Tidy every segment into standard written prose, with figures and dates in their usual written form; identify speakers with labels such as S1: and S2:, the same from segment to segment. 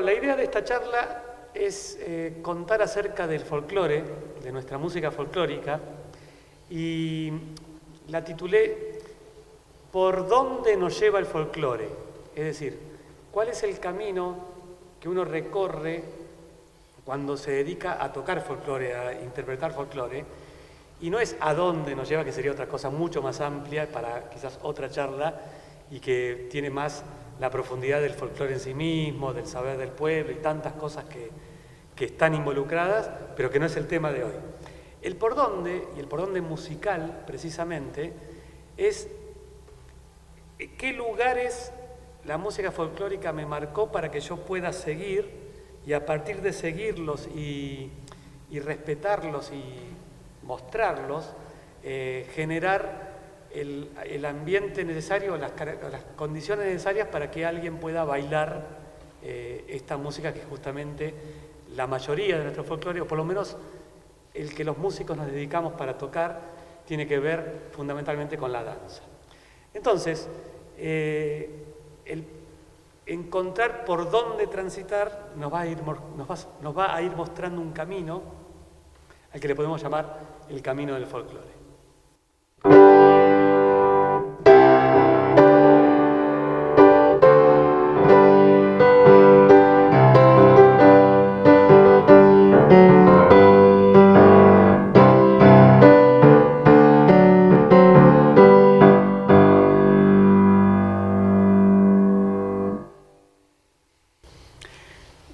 S1: Bueno, la idea de esta charla es contar acerca del folclore, de nuestra música folclórica, y la titulé ¿Por dónde nos lleva el folclore? Es decir, ¿cuál es el camino que uno recorre cuando se dedica a tocar folclore, a interpretar folclore? Y no es a dónde nos lleva, que sería otra cosa mucho más amplia para quizás otra charla y que tiene más la profundidad del folclore en sí mismo, del saber del pueblo y tantas cosas que están involucradas, pero que no es el tema de hoy. El por dónde, y el por dónde musical precisamente, es qué lugares la música folclórica me marcó para que yo pueda seguir y a partir de seguirlos y respetarlos y mostrarlos, generar el ambiente necesario, las condiciones necesarias para que alguien pueda bailar esta música que es justamente la mayoría de nuestro folclore, o por lo menos el que los músicos nos dedicamos para tocar, tiene que ver fundamentalmente con la danza. Entonces, el encontrar por dónde transitar nos va a ir mostrando un camino al que le podemos llamar el camino del folclore.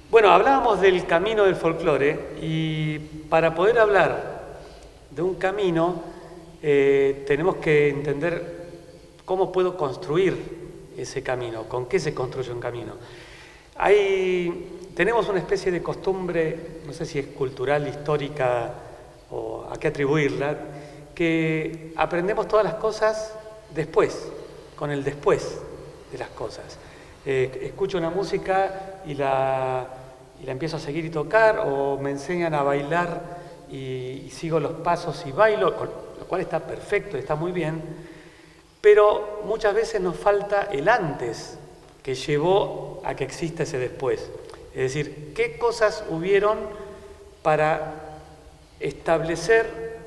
S1: Bueno, hablábamos del camino del folclore y para poder hablar de un camino tenemos que entender cómo puedo construir ese camino, con qué se construye un camino. Tenemos una especie de costumbre, no sé si es cultural, histórica o a qué atribuirla, que aprendemos todas las cosas después, con el después de las cosas. Escucho una música y la empiezo a seguir y tocar, o me enseñan a bailar y sigo los pasos y bailo, lo cual está perfecto, está muy bien, pero muchas veces nos falta el antes que llevó a que exista ese después. Es decir, ¿qué cosas hubieron para establecer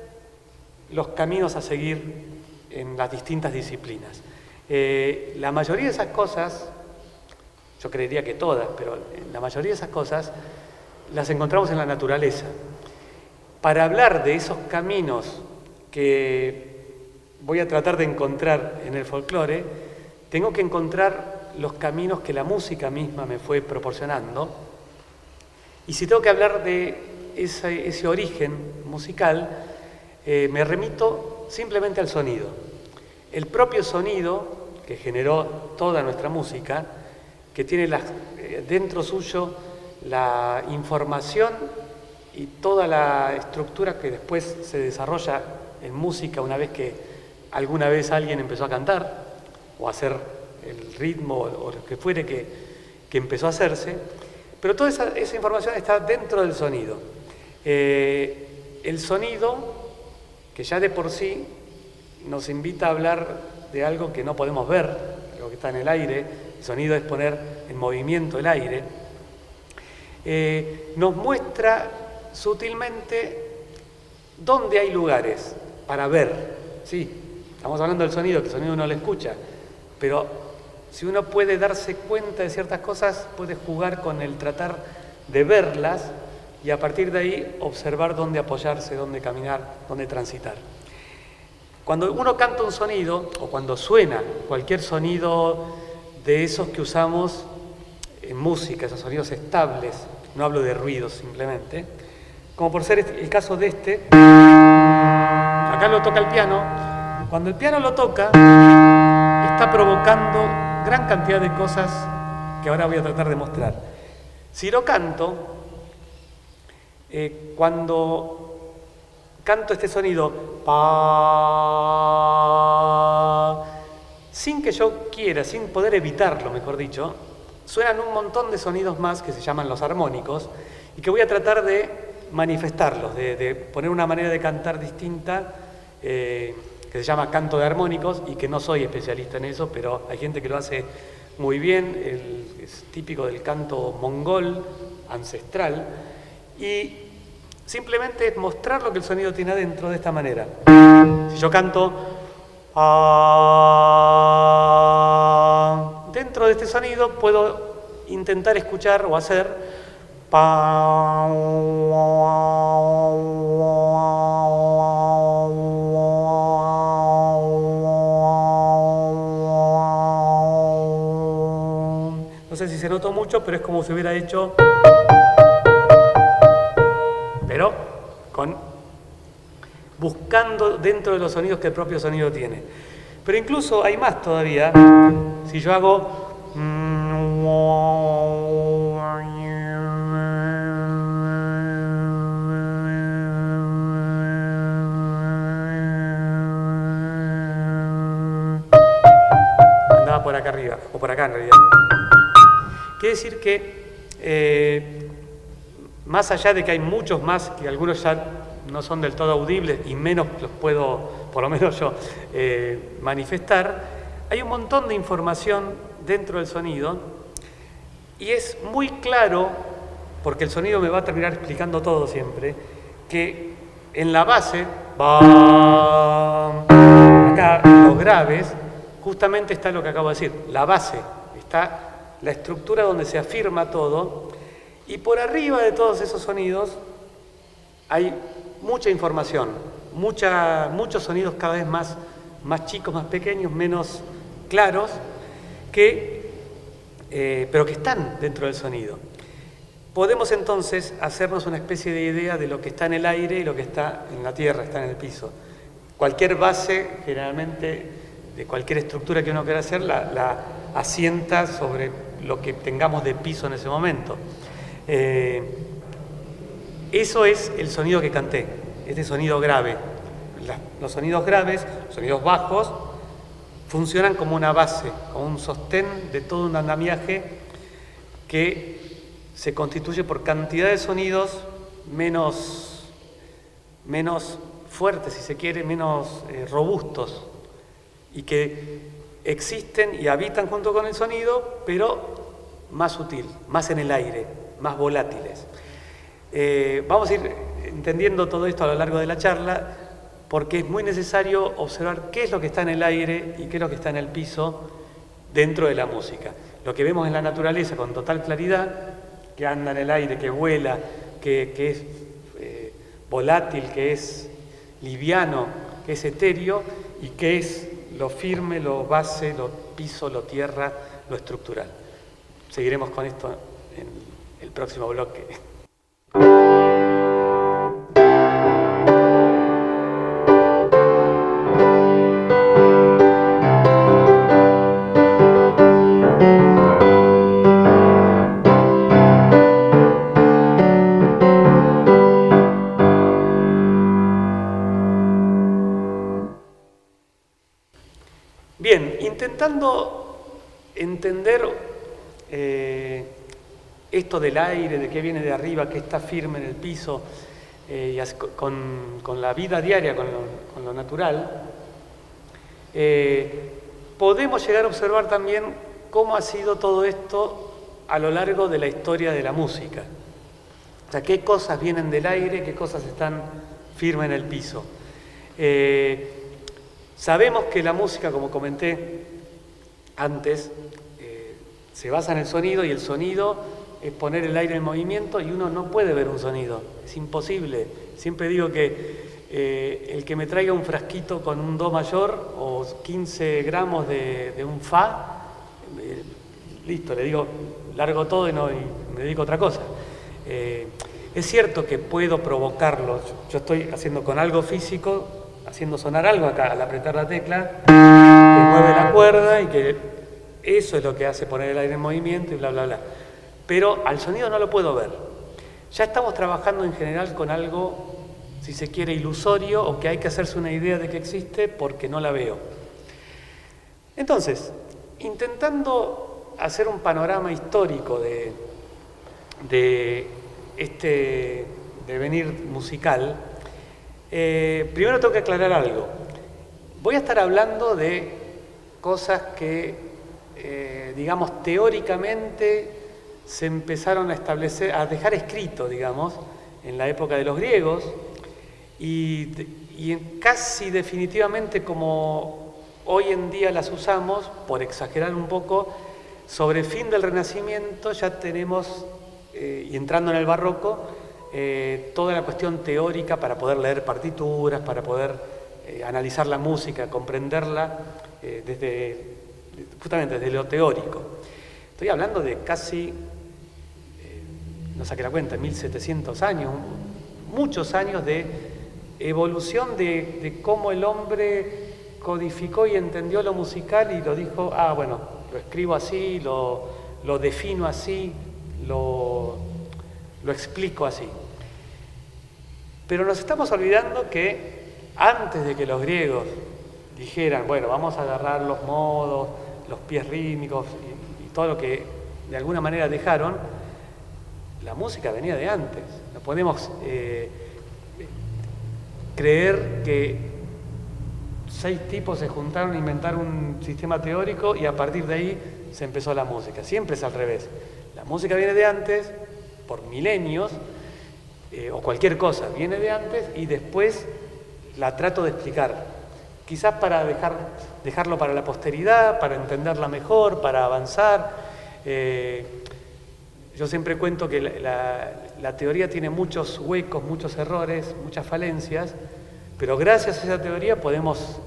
S1: los caminos a seguir en las distintas disciplinas? La mayoría de esas cosas, yo creería que todas, pero la mayoría de esas cosas las encontramos en la naturaleza. Para hablar de esos caminos que voy a tratar de encontrar en el folclore, tengo que encontrar los caminos que la música misma me fue proporcionando. Y si tengo que hablar de ese origen musical, me remito simplemente al sonido. El propio sonido que generó toda nuestra música, que tiene dentro suyo la información y toda la estructura que después se desarrolla en música una vez que alguna vez alguien empezó a cantar o a hacer el ritmo o lo que fuere que empezó a hacerse, pero toda esa información está dentro del sonido. El sonido, que ya de por sí nos invita a hablar de algo que no podemos ver, algo que está en el aire. El sonido es poner en movimiento el aire. Nos muestra sutilmente dónde hay lugares para ver. Sí, estamos hablando del sonido, que el sonido uno lo escucha, pero si uno puede darse cuenta de ciertas cosas, puede jugar con el tratar de verlas y a partir de ahí observar dónde apoyarse, dónde caminar, dónde transitar. Cuando uno canta un sonido, o cuando suena cualquier sonido de esos que usamos en música, esos sonidos estables, no hablo de ruidos simplemente, como por ser el caso de este, acá lo toca el piano. Cuando el piano lo toca, está provocando gran cantidad de cosas que ahora voy a tratar de mostrar. Si lo canto, cuando canto este sonido, pa, sin que yo quiera, sin poder evitarlo, mejor dicho, suenan un montón de sonidos más que se llaman los armónicos y que voy a tratar de manifestarlos, de poner una manera de cantar distinta que se llama canto de armónicos y que no soy especialista en eso, pero hay gente que lo hace muy bien, es típico del canto mongol, ancestral, y simplemente es mostrar lo que el sonido tiene adentro de esta manera. Si yo canto dentro de este sonido puedo intentar escuchar o hacer no sé si se notó mucho, pero es como si hubiera hecho, pero buscando dentro de los sonidos que el propio sonido tiene. Pero incluso hay más todavía. Si yo hago andaba por acá arriba, o por acá en realidad. Quiere decir que más allá de que hay muchos más, que algunos ya no son del todo audibles y menos los puedo, por lo menos yo, manifestar, hay un montón de información dentro del sonido y es muy claro, porque el sonido me va a terminar explicando todo siempre, que en la base, acá en los graves, justamente está lo que acabo de decir, la base, está la estructura donde se afirma todo, y por arriba de todos esos sonidos hay mucha información, muchos sonidos cada vez más chicos, más pequeños, menos claros, pero que están dentro del sonido. Podemos entonces hacernos una especie de idea de lo que está en el aire y lo que está en la tierra, está en el piso. Cualquier base, generalmente, de cualquier estructura que uno quiera hacer, la asienta sobre lo que tengamos de piso en ese momento. Eso es el sonido que canté, este sonido grave. Los sonidos graves, los sonidos bajos, funcionan como una base, como un sostén de todo un andamiaje que se constituye por cantidad de sonidos menos fuertes, si se quiere, menos robustos, y que existen y habitan junto con el sonido, pero más sutil, más en el aire, más volátiles. Vamos a ir entendiendo todo esto a lo largo de la charla, porque es muy necesario observar qué es lo que está en el aire y qué es lo que está en el piso dentro de la música. Lo que vemos en la naturaleza con total claridad, que anda en el aire, que vuela, que es volátil, que es liviano, que es etéreo y que es lo firme, lo base, lo piso, lo tierra, lo estructural. Seguiremos con esto en el próximo bloque. Bien, intentando entender esto del aire, de qué viene de arriba, qué está firme en el piso, y con la vida diaria, con lo natural, podemos llegar a observar también cómo ha sido todo esto a lo largo de la historia de la música. O sea, qué cosas vienen del aire, qué cosas están firmes en el piso. Sabemos que la música, como comenté antes, se basa en el sonido, y el sonido es poner el aire en movimiento, y uno no puede ver un sonido, es imposible. Siempre digo que el que me traiga un frasquito con un do mayor o 15 gramos de un fa, listo, le digo, largo todo y me dedico a otra cosa. Es cierto que puedo provocarlo, yo estoy haciendo con algo físico, haciendo sonar algo acá, al apretar la tecla, que mueve la cuerda, y que eso es lo que hace poner el aire en movimiento y bla, bla, bla. Pero al sonido no lo puedo ver. Ya estamos trabajando en general con algo, si se quiere, ilusorio, o que hay que hacerse una idea de que existe porque no la veo. Entonces, intentando hacer un panorama histórico de este devenir musical, primero tengo que aclarar algo. Voy a estar hablando de cosas que digamos, teóricamente se empezaron a establecer, a dejar escrito, digamos, en la época de los griegos y casi definitivamente como hoy en día las usamos, por exagerar un poco, sobre el fin del Renacimiento ya tenemos, y entrando en el Barroco, toda la cuestión teórica para poder leer partituras, para poder analizar la música, comprenderla justamente desde lo teórico. Estoy hablando de casi, no saqué la cuenta, 1700 años, muchos años de evolución de cómo el hombre codificó y entendió lo musical y lo dijo, bueno, lo escribo así, lo defino así, lo explico así. Pero nos estamos olvidando que antes de que los griegos dijeran, bueno, vamos a agarrar los modos, los pies rítmicos y todo lo que de alguna manera dejaron, la música venía de antes. No podemos creer que 6 tipos se juntaron a inventar un sistema teórico y a partir de ahí se empezó la música. Siempre es al revés. La música viene de antes, por milenios, o cualquier cosa viene de antes y después la trato de explicar. Quizás para dejarlo para la posteridad, para entenderla mejor, para avanzar. Yo siempre cuento que la teoría tiene muchos huecos, muchos errores, muchas falencias, pero gracias a esa teoría podemos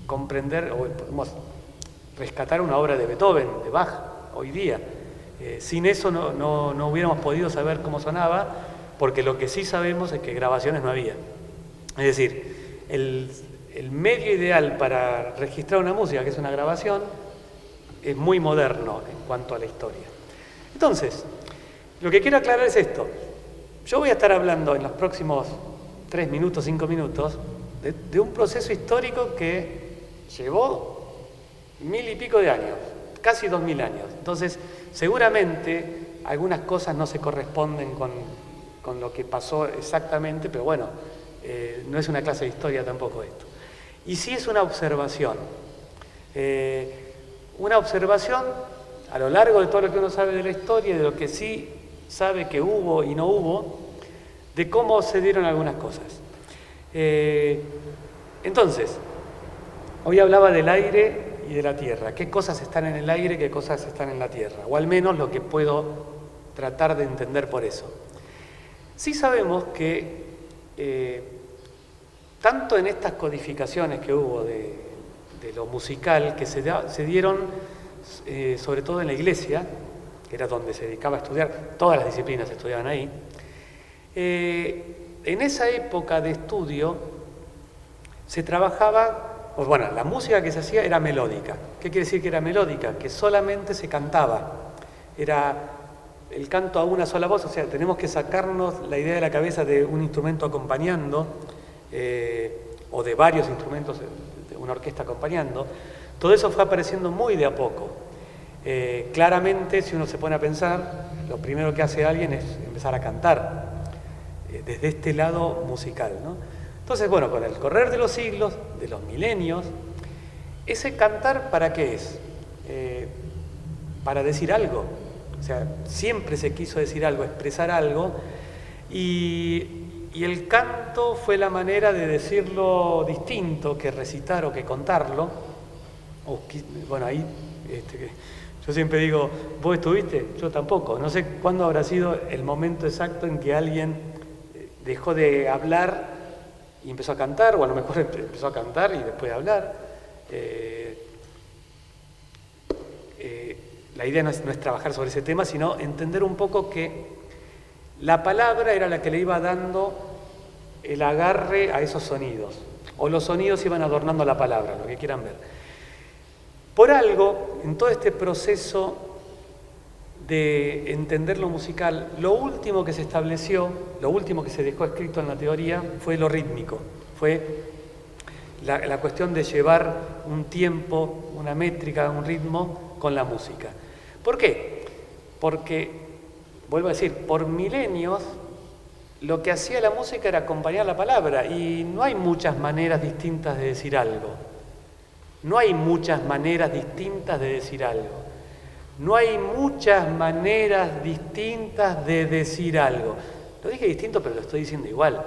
S1: comprender o podemos rescatar una obra de Beethoven, de Bach, hoy día. Sin eso no hubiéramos podido saber cómo sonaba, porque lo que sí sabemos es que grabaciones no había. Es decir, el medio ideal para registrar una música, que es una grabación, es muy moderno en cuanto a la historia. Entonces, lo que quiero aclarar es esto. Yo voy a estar hablando en los próximos 3 minutos, 5 minutos, de un proceso histórico que llevó 1000 y pico de años, casi 2000 años. Entonces, seguramente algunas cosas no se corresponden con lo que pasó exactamente, pero bueno, no es una clase de historia tampoco esto. Y sí es una observación. Una observación a lo largo de todo lo que uno sabe de la historia, de lo que sí sabe que hubo y no hubo, de cómo se dieron algunas cosas. Entonces, hoy hablaba del aire y de la tierra. ¿Qué cosas están en el aire, qué cosas están en la tierra? O al menos lo que puedo tratar de entender por eso. Sí sabemos que tanto en estas codificaciones que hubo de lo musical, que se dieron sobre todo en la iglesia, que era donde se dedicaba a estudiar, todas las disciplinas se estudiaban ahí, en esa época de estudio se trabajaba, pues bueno, la música que se hacía era melódica. ¿Qué quiere decir que era melódica? Que solamente se cantaba. Era el canto a una sola voz, o sea, tenemos que sacarnos la idea de la cabeza de un instrumento acompañando, o de varios instrumentos, de una orquesta acompañando. Todo eso fue apareciendo muy de a poco. Claramente, si uno se pone a pensar, lo primero que hace alguien es empezar a cantar, desde este lado musical, ¿no? Entonces, bueno, con el correr de los siglos, de los milenios, ese cantar, ¿para qué es? Para decir algo. O sea, siempre se quiso decir algo, expresar algo, y el canto fue la manera de decirlo distinto que recitar o que contarlo. Bueno, ahí yo siempre digo, ¿vos estuviste? Yo tampoco. No sé cuándo habrá sido el momento exacto en que alguien dejó de hablar y empezó a cantar, o a lo mejor empezó a cantar y después a hablar. La idea no es trabajar sobre ese tema, sino entender un poco que la palabra era la que le iba dando el agarre a esos sonidos, o los sonidos iban adornando la palabra, lo que quieran ver. Por algo, en todo este proceso de entender lo musical, lo último que se estableció, lo último que se dejó escrito en la teoría fue lo rítmico, fue la cuestión de llevar un tiempo, una métrica, un ritmo con la música. ¿Por qué? Porque, vuelvo a decir, por milenios lo que hacía la música era acompañar la palabra y no hay muchas maneras distintas de decir algo. No hay muchas maneras distintas de decir algo. No hay muchas maneras distintas de decir algo. Lo dije distinto, pero lo estoy diciendo igual.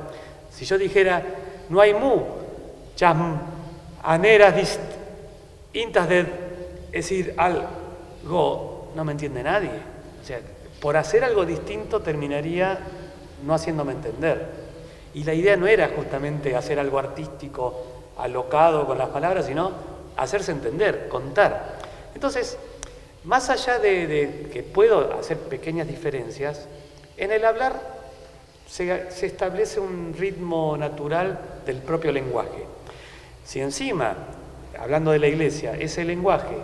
S1: Si yo dijera, no hay muchas maneras distintas de decir algo, no me entiende nadie. O sea, por hacer algo distinto terminaría no haciéndome entender. Y la idea no era justamente hacer algo artístico, alocado con las palabras, sino hacerse entender, contar. Entonces, más allá de que puedo hacer pequeñas diferencias, en el hablar se establece un ritmo natural del propio lenguaje. Si encima, hablando de la iglesia, ese lenguaje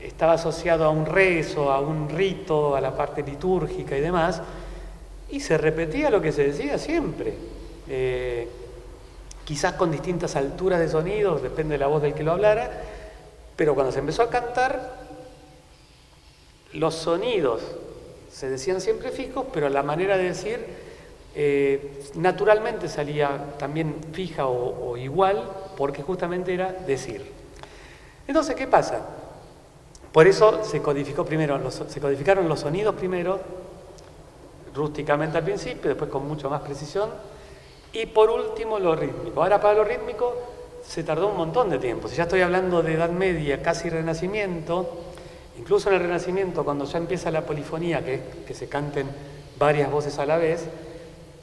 S1: estaba asociado a un rezo, a un rito, a la parte litúrgica y demás, y se repetía lo que se decía siempre, quizás con distintas alturas de sonido, depende de la voz del que lo hablara, pero cuando se empezó a cantar, los sonidos se decían siempre fijos, pero la manera de decir naturalmente salía también fija o igual, porque justamente era decir. Entonces, ¿qué pasa? Por eso se codificaron los sonidos primero, rústicamente al principio, después con mucho más precisión, y por último lo rítmico. Ahora, para lo rítmico se tardó un montón de tiempo. Si ya estoy hablando de Edad Media, casi Renacimiento, incluso en el Renacimiento, cuando ya empieza la polifonía, que se canten varias voces a la vez,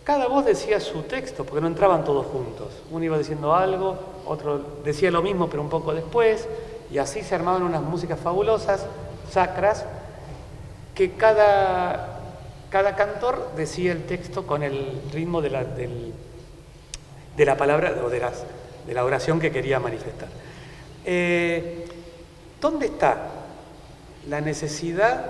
S1: cada voz decía su texto, porque no entraban todos juntos. Uno iba diciendo algo, otro decía lo mismo, pero un poco después, y así se armaban unas músicas fabulosas, sacras, que cada cantor decía el texto con el ritmo de la palabra o de la oración que quería manifestar. ¿Dónde está la necesidad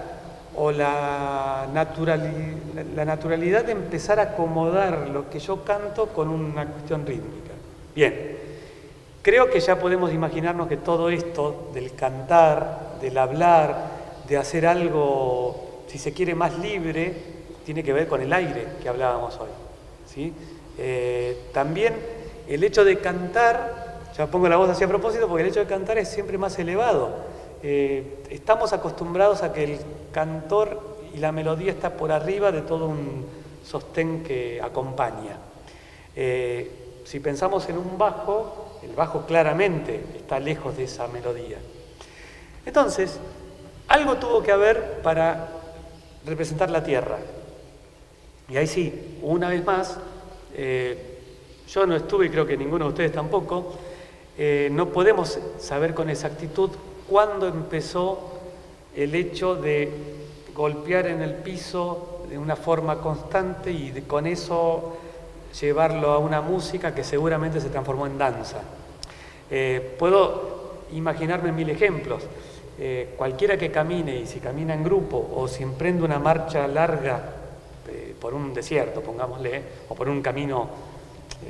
S1: o la naturalidad de empezar a acomodar lo que yo canto con una cuestión rítmica? Bien, creo que ya podemos imaginarnos que todo esto del cantar, del hablar, de hacer algo, si se quiere, más libre, tiene que ver con el aire que hablábamos hoy, ¿sí? También el hecho de cantar, ya pongo la voz así a propósito, porque el hecho de cantar es siempre más elevado. Estamos acostumbrados a que el cantor y la melodía está por arriba de todo un sostén que acompaña. Si pensamos en un bajo, el bajo claramente está lejos de esa melodía. Entonces, algo tuvo que haber para representar la tierra. Y ahí sí, una vez más, yo no estuve y creo que ninguno de ustedes tampoco, no podemos saber con exactitud cuándo empezó el hecho de golpear en el piso de una forma constante y con eso llevarlo a una música que seguramente se transformó en danza. Puedo imaginarme 1000 ejemplos. Cualquiera que camine, y si camina en grupo o si emprende una marcha larga por un desierto, pongámosle, o por un camino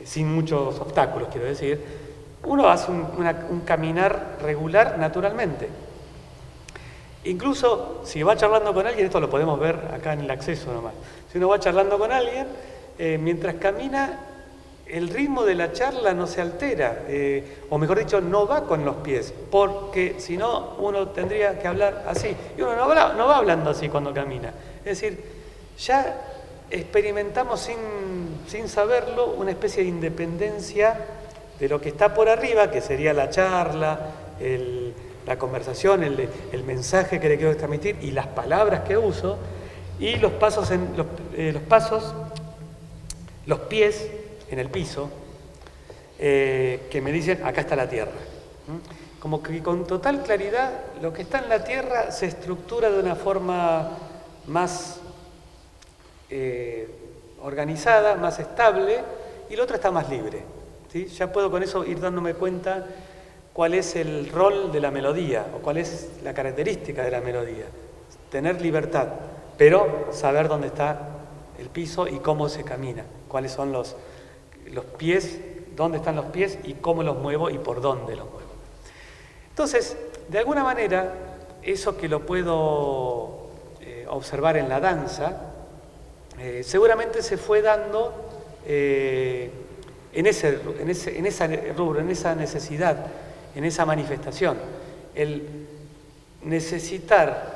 S1: sin muchos obstáculos, quiero decir, uno hace un caminar regular naturalmente. Incluso si va charlando con alguien, esto lo podemos ver acá en el acceso nomás, si uno va charlando con alguien, mientras camina, el ritmo de la charla no se altera, o mejor dicho, no va con los pies, porque si no, uno tendría que hablar así, y uno no va hablando así cuando camina. Es decir, ya experimentamos sin saberlo una especie de independencia de lo que está por arriba, que sería la charla, la conversación, el mensaje que le quiero transmitir y las palabras que uso, y los pies en el piso, que me dicen, acá está la tierra. Como que con total claridad lo que está en la tierra se estructura de una forma más organizada, más estable, y lo otro está más libre, ¿sí? Ya puedo con eso ir dándome cuenta cuál es el rol de la melodía o cuál es la característica de la melodía. Tener libertad, pero saber dónde está el piso y cómo se camina, cuáles son los pies, dónde están los pies y cómo los muevo y por dónde los muevo. Entonces, de alguna manera, eso que lo puedo observar en la danza, seguramente se fue dando en esa necesidad en esa manifestación. El necesitar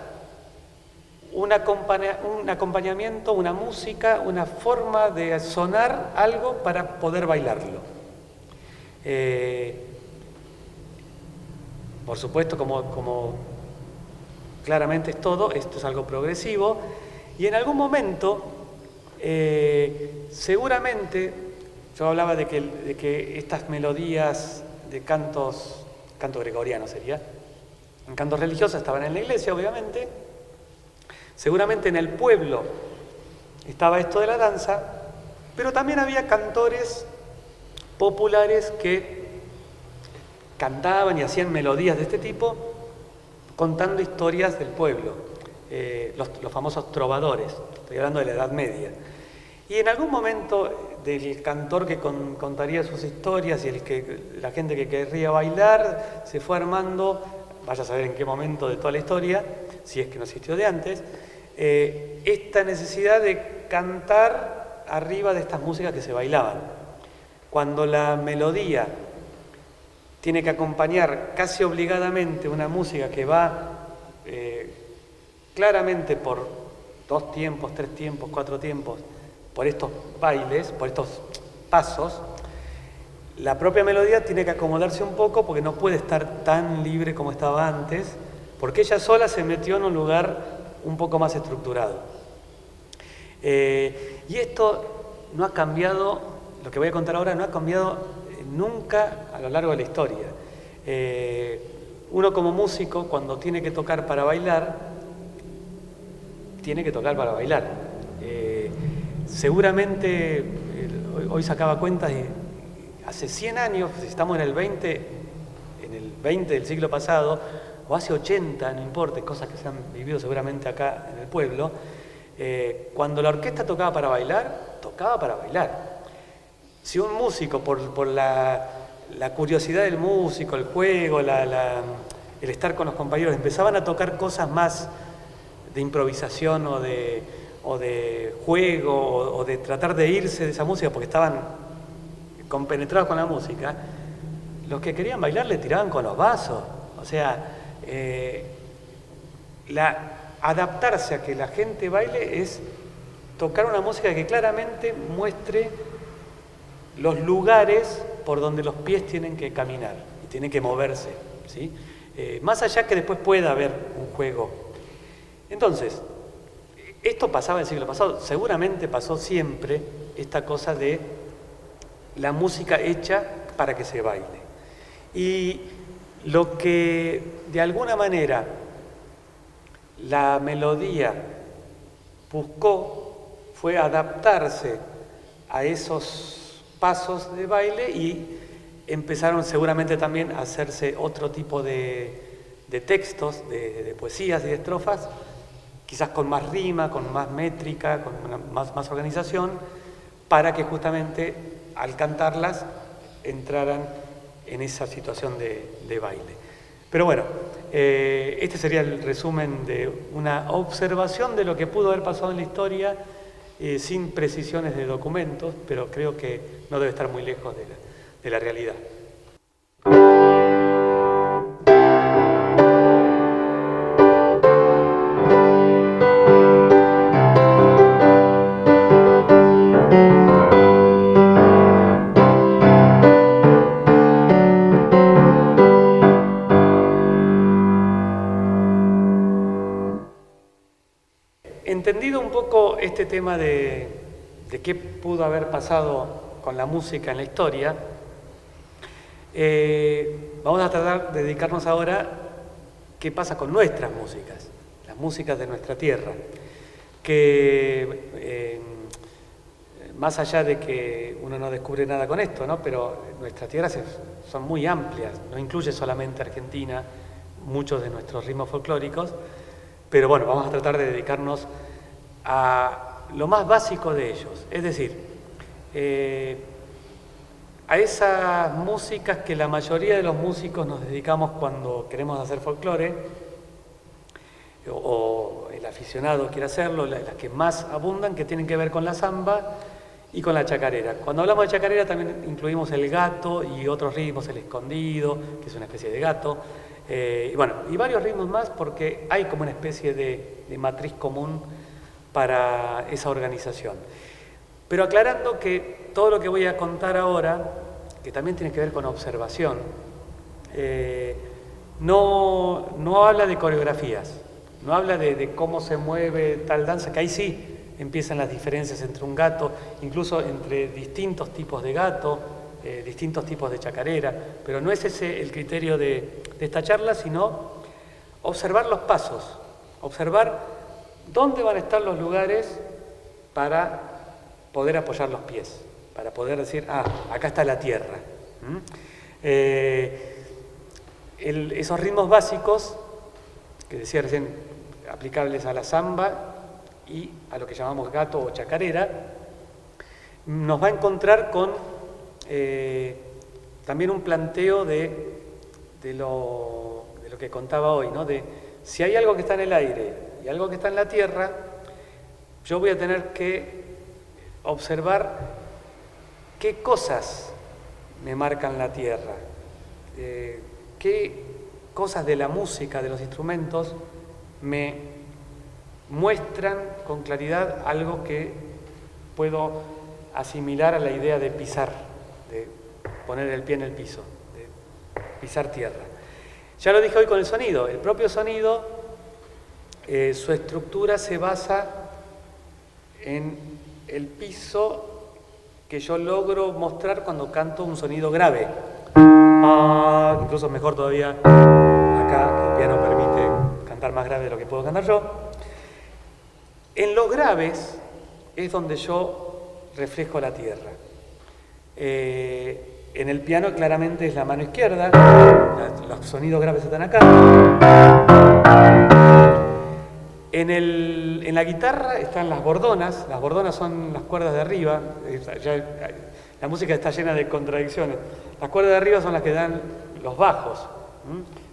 S1: un acompañamiento, una música, una forma de sonar algo para poder bailarlo. Por supuesto, como claramente es todo, esto es algo progresivo, y en algún momento, seguramente, yo hablaba de que estas melodías de canto gregoriano sería, en cantos religiosos estaban en la iglesia, obviamente. Seguramente en el pueblo estaba esto de la danza, pero también había cantores populares que cantaban y hacían melodías de este tipo, contando historias del pueblo, los famosos trovadores, estoy hablando de la Edad Media. Y en algún momento del cantor que contaría sus historias y la gente que querría bailar, se fue armando, vaya a saber en qué momento de toda la historia, si es que no existió de antes, esta necesidad de cantar arriba de estas músicas que se bailaban. Cuando la melodía tiene que acompañar casi obligadamente una música que va claramente por 2 tiempos, 3 tiempos, 4 tiempos, por estos bailes, por estos pasos, la propia melodía tiene que acomodarse un poco porque no puede estar tan libre como estaba antes, porque ella sola se metió en un lugar un poco más estructurado. Y esto no ha cambiado, lo que voy a contar ahora no ha cambiado nunca a lo largo de la historia. Uno como músico, cuando tiene que tocar para bailar, tiene que tocar para bailar. Seguramente, hoy sacaba cuentas, y hace 100 años, si estamos en el 20 del siglo pasado, o hace 80, no importa, cosas que se han vivido seguramente acá en el pueblo, cuando la orquesta tocaba para bailar, tocaba para bailar. Si un músico, por la curiosidad del músico, el juego, el estar con los compañeros, empezaban a tocar cosas más de improvisación o de juego, o de tratar de irse de esa música porque estaban compenetrados con la música, los que querían bailar le tiraban con los vasos. O sea, adaptarse a que la gente baile es tocar una música que claramente muestre los lugares por donde los pies tienen que caminar y tienen que moverse, ¿sí? Más allá que después pueda haber un juego. Entonces, esto pasaba en el siglo pasado, seguramente pasó siempre esta cosa de la música hecha para que se baile. Y lo que de alguna manera la melodía buscó fue adaptarse a esos pasos de baile, y empezaron seguramente también a hacerse otro tipo de textos, de poesías y de estrofas, quizás con más rima, con más métrica, con más organización, para que justamente al cantarlas entraran en esa situación de baile. Pero bueno, este sería el resumen de una observación de lo que pudo haber pasado en la historia, sin precisiones de documentos, pero creo que no debe estar muy lejos de la realidad. Entendido un poco este tema de qué pudo haber pasado con la música en la historia, vamos a tratar de dedicarnos ahora a qué pasa con nuestras músicas, las músicas de nuestra tierra, que más allá de que uno no descubre nada con esto, ¿no? Pero nuestras tierras son muy amplias, no incluye solamente Argentina, muchos de nuestros ritmos folclóricos, pero bueno, vamos a tratar de dedicarnos a lo más básico de ellos, es decir, a esas músicas que la mayoría de los músicos nos dedicamos cuando queremos hacer folclore, o el aficionado quiere hacerlo, las que más abundan, que tienen que ver con la samba y con la chacarera. Cuando hablamos de chacarera también incluimos el gato y otros ritmos, el escondido, que es una especie de gato, y bueno, y varios ritmos más porque hay como una especie de matriz común para esa organización. Pero aclarando que todo lo que voy a contar ahora, que también tiene que ver con observación, no habla de coreografías, no habla de cómo se mueve tal danza, que ahí sí empiezan las diferencias entre un gato, incluso entre distintos tipos de gato, distintos tipos de chacarera, pero no es ese el criterio de esta charla, sino observar los pasos, observar dónde van a estar los lugares para poder apoyar los pies, para poder decir, acá está la tierra. Esos ritmos básicos, que decía recién, aplicables a la samba y a lo que llamamos gato o chacarera, nos va a encontrar con también un planteo de lo que contaba hoy, ¿no? De si hay algo que está en el aire y algo que está en la tierra, yo voy a tener que observar qué cosas me marcan la tierra, qué cosas de la música, de los instrumentos, me muestran con claridad algo que puedo asimilar a la idea de pisar, de poner el pie en el piso, de pisar tierra. Ya lo dije hoy con el sonido. El propio sonido, su estructura se basa en el piso que yo logro mostrar cuando canto un sonido grave. Incluso mejor todavía acá, que el piano permite cantar más grave de lo que puedo cantar yo. En los graves es donde yo reflejo la tierra. En el piano claramente es la mano izquierda, los sonidos graves están acá. En la guitarra están las bordonas son las cuerdas de arriba, la música está llena de contradicciones. Las cuerdas de arriba son las que dan los bajos,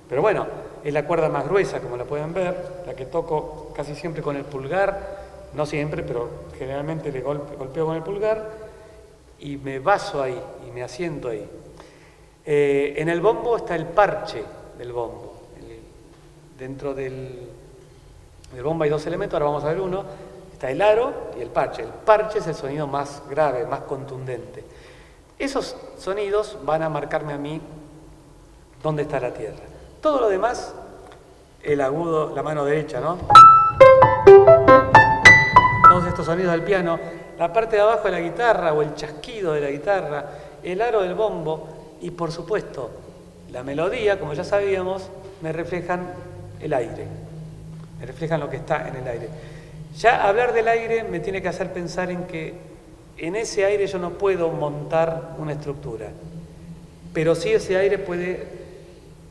S1: pero bueno, es la cuerda más gruesa, como la pueden ver, la que toco casi siempre con el pulgar, no siempre, pero generalmente le golpeo con el pulgar y me baso ahí y me asiento ahí. En el bombo está el parche del bombo. Dentro del bombo hay dos elementos, ahora vamos a ver uno. Está el aro y el parche. El parche es el sonido más grave, más contundente. Esos sonidos van a marcarme a mí dónde está la tierra. Todo lo demás, el agudo, la mano derecha, ¿no? Todos estos sonidos del piano, la parte de abajo de la guitarra o el chasquido de la guitarra, el aro del bombo y, por supuesto, la melodía, como ya sabíamos, me reflejan el aire, me reflejan lo que está en el aire. Ya hablar del aire me tiene que hacer pensar en que en ese aire yo no puedo montar una estructura, pero sí ese aire puede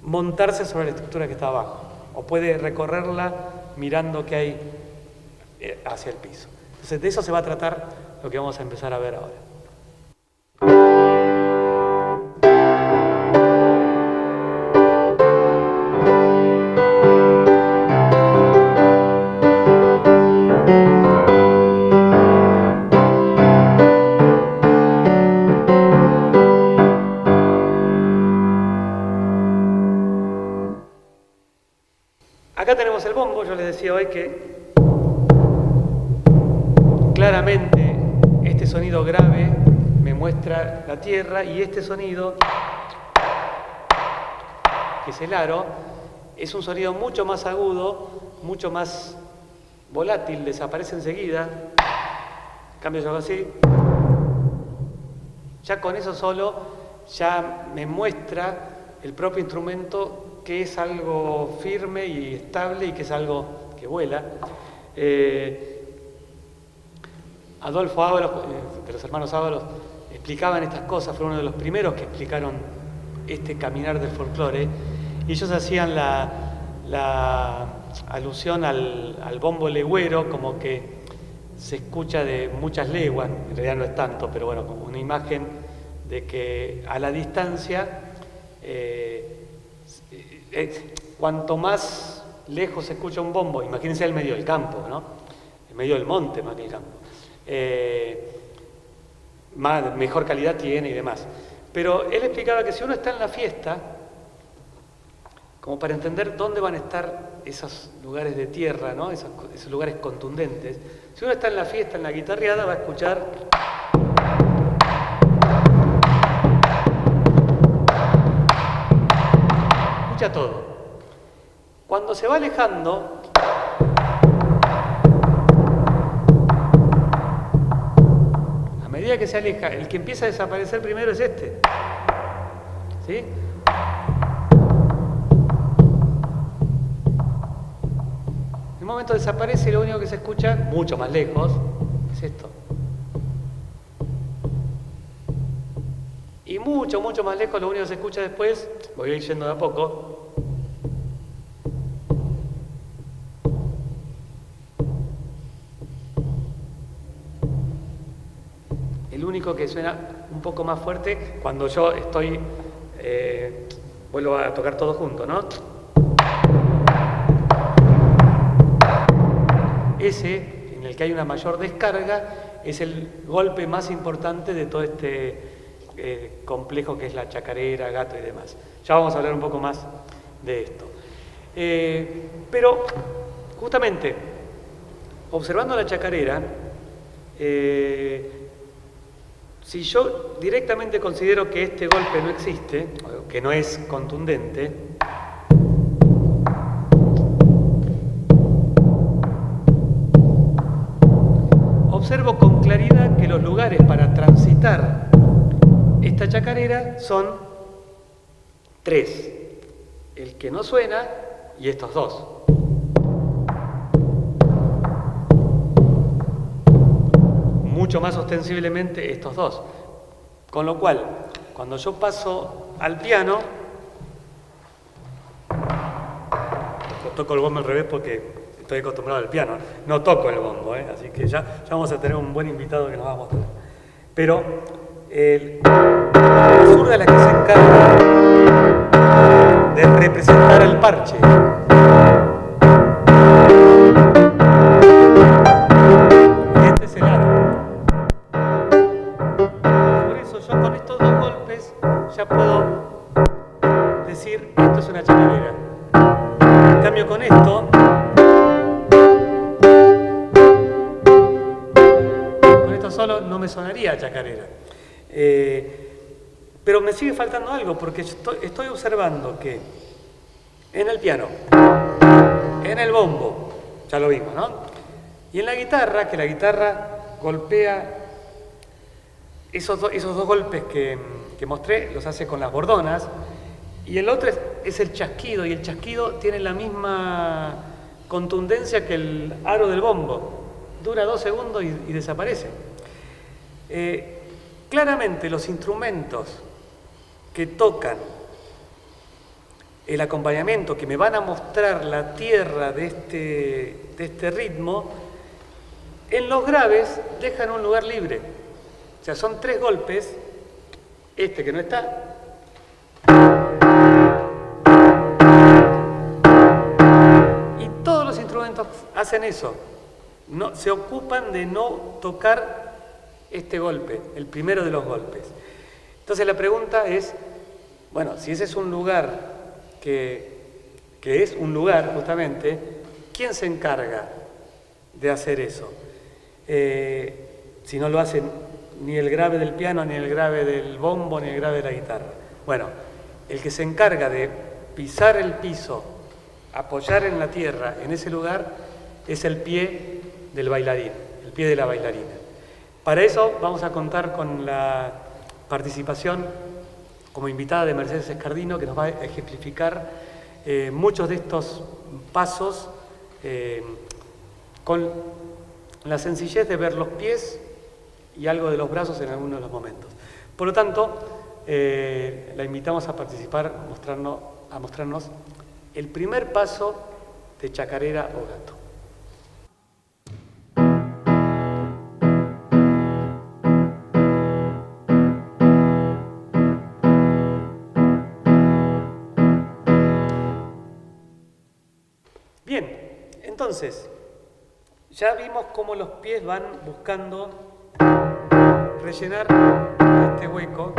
S1: montarse sobre la estructura que está abajo, o puede recorrerla mirando qué hay hacia el piso. Entonces de eso se va a tratar lo que vamos a empezar a ver ahora. Acá tenemos el bombo, yo les decía hoy que claramente este sonido grave me muestra la tierra y este sonido, que es el aro, es un sonido mucho más agudo, mucho más volátil, desaparece enseguida. Cambio yo así. Ya con eso solo ya me muestra el propio instrumento que es algo firme y estable y que es algo que vuela. Adolfo Ábalos, de los hermanos Ábalos, explicaban estas cosas, fue uno de los primeros que explicaron este caminar del folclore, y ellos hacían la alusión al bombo legüero, como que se escucha de muchas leguas, en realidad no es tanto, pero bueno, como una imagen de que a la distancia, cuanto más lejos se escucha un bombo, imagínense el medio del campo, ¿no? El medio del monte más que el campo. mejor calidad tiene y demás. Pero él explicaba que si uno está en la fiesta, como para entender dónde van a estar esos lugares de tierra, ¿no? esos lugares contundentes, si uno está en la fiesta, en la guitarreada, va a escuchar escucha todo. Cuando se va alejando, a medida que se aleja, el que empieza a desaparecer primero es este. ¿Sí? En un momento desaparece y lo único que se escucha, mucho más lejos, es esto. Y mucho, mucho más lejos, lo único que se escucha después, voy a ir yendo de a poco, el único que suena un poco más fuerte cuando yo estoy, vuelvo a tocar todo junto, ¿no? Ese, en el que hay una mayor descarga, es el golpe más importante de todo este complejo que es la chacarera, gato y demás. Ya vamos a hablar un poco más de esto. Pero, justamente, observando la chacarera, si yo directamente considero que este golpe no existe, que no es contundente, observo con claridad que los lugares para transitar esta chacarera son 3. El que no suena y estos 2. Mucho más ostensiblemente estos 2. Con lo cual, cuando yo paso al piano, toco el bombo al revés porque estoy acostumbrado al piano, no toco el bombo, así que ya vamos a tener un buen invitado que nos va a mostrar. Pero la zurda es la que se encarga de representar el parche. Y este es el aro. Por eso yo con estos 2 golpes ya puedo decir esto es una chacarera. En cambio con esto, solo no me sonaría chacarera. Pero me sigue faltando algo porque estoy observando que en el piano, en el bombo, ya lo vimos, ¿no? Y en la guitarra, que la guitarra golpea esos 2 golpes que mostré, los hace con las bordonas, y el otro es el chasquido, y el chasquido tiene la misma contundencia que el aro del bombo. Dura 2 segundos y desaparece. Claramente los instrumentos que tocan el acompañamiento, que me van a mostrar la tierra de este ritmo, en los graves dejan un lugar libre. O sea, son 3 golpes, este que no está, y todos los instrumentos hacen eso. No, se ocupan de no tocar este golpe, el primero de los golpes. Entonces la pregunta es, bueno, si ese es un lugar que es un lugar justamente, ¿quién se encarga de hacer eso? Si no lo hacen ni el grave del piano, ni el grave del bombo, ni el grave de la guitarra. Bueno, el que se encarga de pisar el piso, apoyar en la tierra, en ese lugar, es el pie del bailarín, el pie de la bailarina. Para eso vamos a contar con la participación como invitada de Mercedes Escardino, que nos va a ejemplificar muchos de estos pasos con la sencillez de ver los pies y algo de los brazos en algunos de los momentos. Por lo tanto, la invitamos a participar, a mostrarnos el primer paso de chacarera o gato. Bien, entonces, ya vimos cómo los pies van buscando rellenar este hueco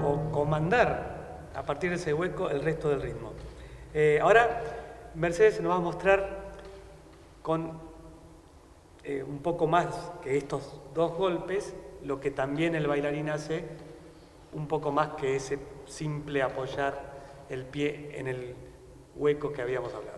S1: o comandar a partir de ese hueco el resto del ritmo. Ahora Mercedes nos va a mostrar con un poco más que estos dos golpes, lo que también el bailarín hace, un poco más que ese simple apoyar el pie en el hueco que habíamos hablado.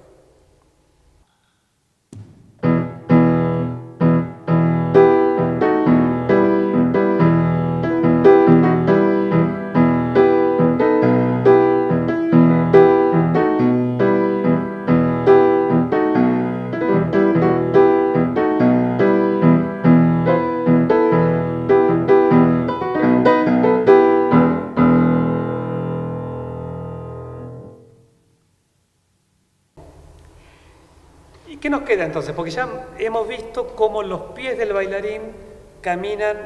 S1: ¿Qué nos queda entonces? Porque ya hemos visto cómo los pies del bailarín caminan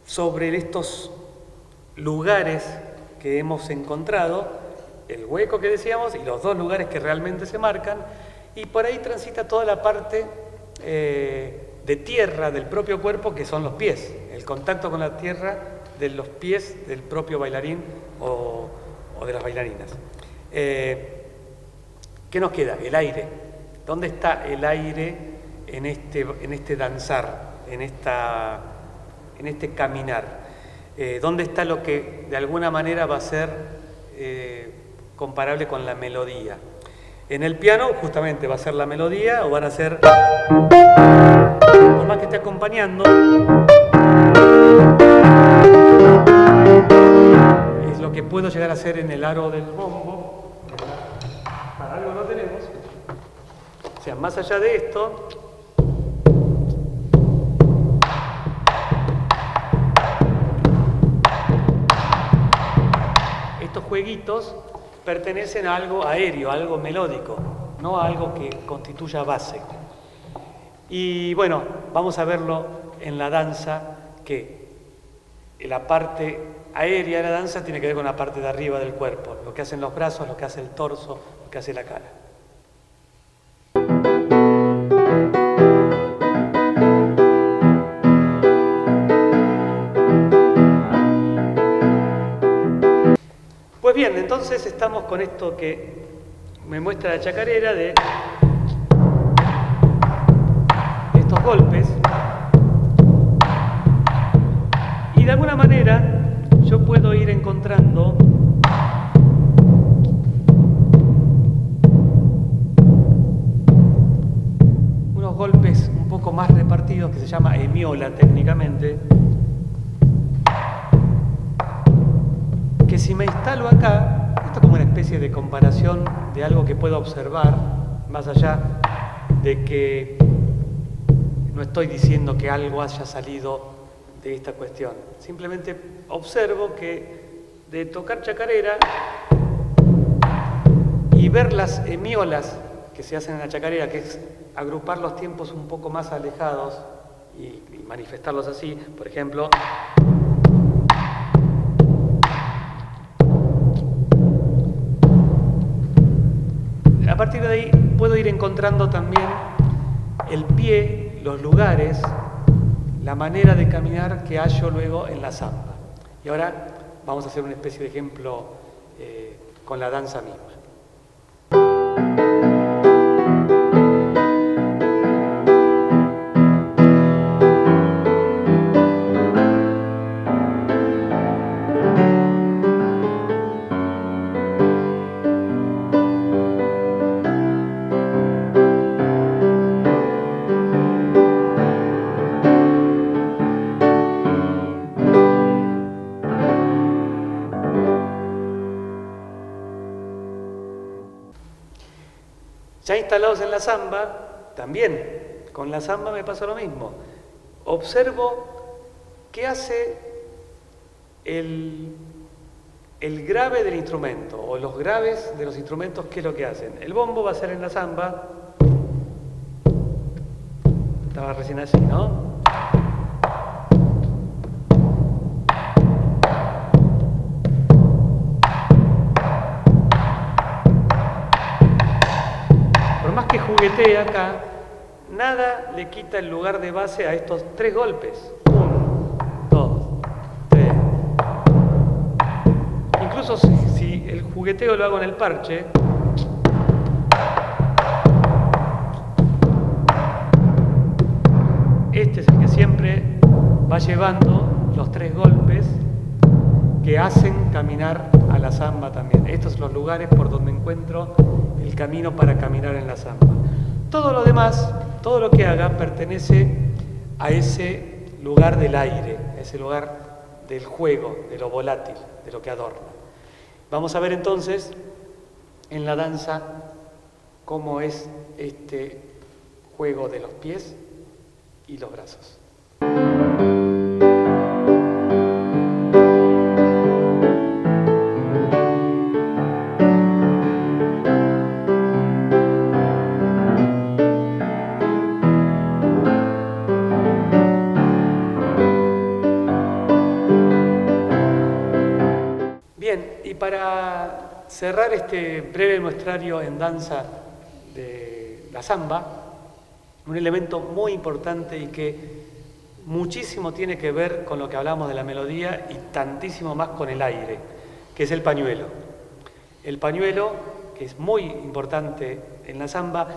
S1: sobre estos lugares que hemos encontrado, el hueco que decíamos y los dos lugares que realmente se marcan, y por ahí transita toda la parte de tierra del propio cuerpo, que son los pies, el contacto con la tierra de los pies del propio bailarín o de las bailarinas. ¿Qué nos queda? El aire. ¿Dónde está el aire en este danzar, en este caminar? ¿Dónde está lo que de alguna manera va a ser comparable con la melodía? En el piano justamente va a ser la melodía o van a ser, por más que esté acompañando, es lo que puedo llegar a hacer en el aro del bombo. Para algo no tenemos. O sea, más allá de esto, estos jueguitos pertenecen a algo aéreo, a algo melódico, no a algo que constituya base. Y bueno, vamos a verlo en la danza, que la parte aérea de la danza tiene que ver con la parte de arriba del cuerpo, lo que hacen los brazos, lo que hace el torso, lo que hace la cara. Pues bien, entonces estamos con esto que me muestra la chacarera de estos golpes, y de alguna manera yo puedo ir encontrando unos golpes un poco más repartidos que se llama hemiola técnicamente, que si me instalo acá, esto es como una especie de comparación de algo que puedo observar, más allá de que no estoy diciendo que algo haya salido de esta cuestión. Simplemente observo que de tocar chacarera y ver las hemiolas que se hacen en la chacarera, que es agrupar los tiempos un poco más alejados y manifestarlos así, por ejemplo, a partir de ahí puedo ir encontrando también el pie, los lugares, la manera de caminar que hallo luego en la samba. Y ahora vamos a hacer una especie de ejemplo con la danza misma. Ya instalados en la samba, también con la samba me pasa lo mismo. Observo qué hace el grave del instrumento, o los graves de los instrumentos, qué es lo que hacen. El bombo va a ser en la samba, estaba recién así, ¿no? Por más que juguetee acá, nada le quita el lugar de base a estos 3 golpes. 1, 2, 3. Incluso si el jugueteo lo hago en el parche, este es el que siempre va llevando los 3 golpes que hacen caminar a la samba también. Estos son los lugares por donde encuentro el camino para caminar en la samba. Todo lo demás, todo lo que haga, pertenece a ese lugar del aire, a ese lugar del juego, de lo volátil, de lo que adorna. Vamos a ver entonces en la danza cómo es este juego de los pies y los brazos. Bien, y para cerrar este breve muestrario en danza de la samba, un elemento muy importante y que muchísimo tiene que ver con lo que hablamos de la melodía y tantísimo más con el aire, que es el pañuelo. El pañuelo, que es muy importante en la samba,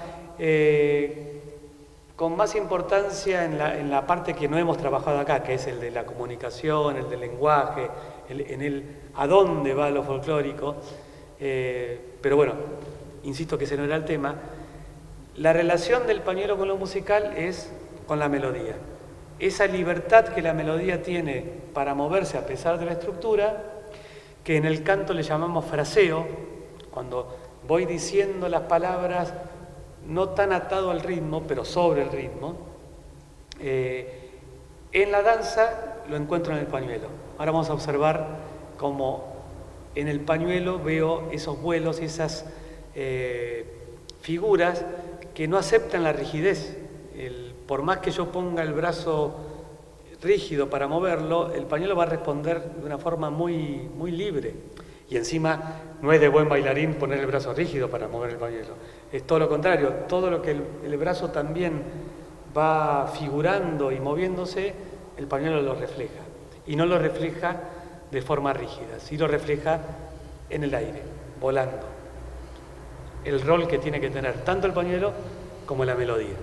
S1: con más importancia en la parte que no hemos trabajado acá, que es el de la comunicación, el del lenguaje, en el a dónde va lo folclórico, pero bueno, insisto que ese no era el tema. La relación del pañuelo con lo musical es con la melodía. Esa libertad que la melodía tiene para moverse a pesar de la estructura, que en el canto le llamamos fraseo, cuando voy diciendo las palabras no tan atado al ritmo, pero sobre el ritmo. En la danza lo encuentro en el pañuelo. Ahora vamos a observar cómo en el pañuelo veo esos vuelos, esas figuras que no aceptan la rigidez. Por más que yo ponga el brazo rígido para moverlo, el pañuelo va a responder de una forma muy, muy libre. Y encima no es de buen bailarín poner el brazo rígido para mover el pañuelo. Es todo lo contrario, todo lo que el brazo también va figurando y moviéndose, el pañuelo lo refleja. Y no lo refleja de forma rígida, sí lo refleja en el aire, volando. El rol que tiene que tener tanto el pañuelo como la melodía.